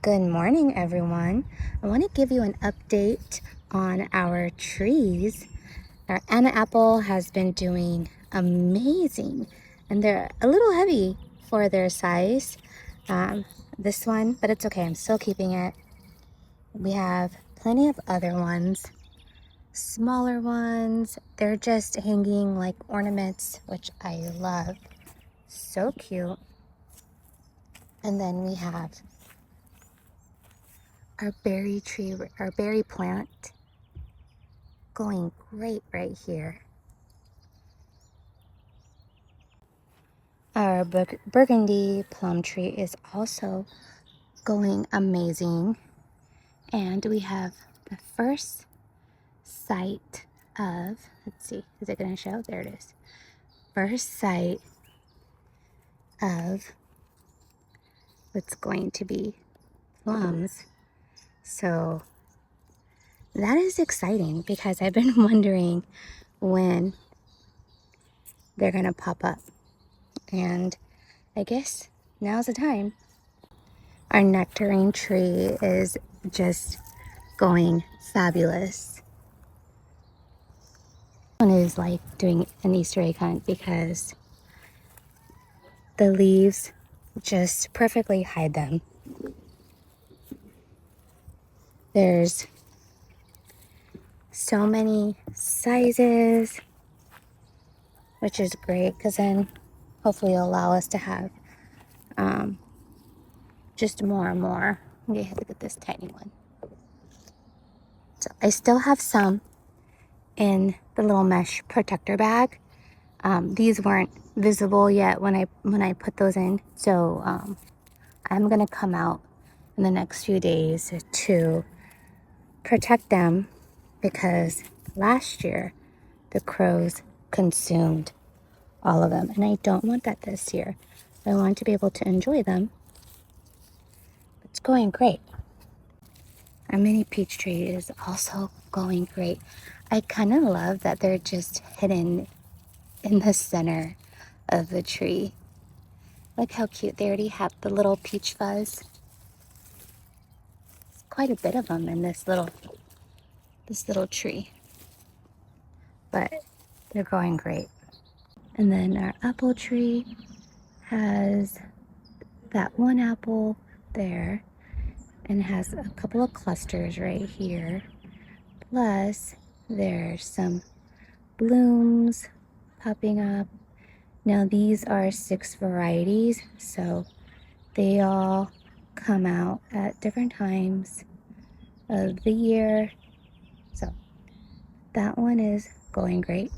Good morning, everyone. I want to give you an update on our trees. Our Anna apple has been doing amazing, and they're a little heavy for their size. This one, but it's okay. I'm still keeping it. We have plenty of other ones, smaller ones. They're just hanging like ornaments, which I love. So cute. And then we have our berry tree, our berry plant going great right here. Our burgundy plum tree is also going amazing. And we have the first sight of, let's see, is it going to show? There it is. First sight of what's going to be plums. So that is exciting because I've been wondering when they're going to pop up. And I guess now's the time. Our nectarine tree is just going fabulous. One is like doing an Easter egg hunt because the leaves just perfectly hide them. There's so many sizes, which is great because then hopefully it'll allow us to have just more and more. Okay, look at this tiny one. So I still have some in the little mesh protector bag. These weren't visible yet when I put those in, so I'm gonna come out in the next few days to protect them because last year the crows consumed all of them, and I don't want that this year. I want to be able to enjoy them. It's going great. Our mini peach tree is also going great. I kind of love that they're just hidden in the center of the tree. Look how cute. They already have the little peach fuzz. It's quite a bit of them in this little tree. But they're going great. And then our apple tree has that one apple there and has a couple of clusters right here. Plus, there's some blooms popping up. Now these are 6 varieties, so they all come out at different times of the year. So that one is going great.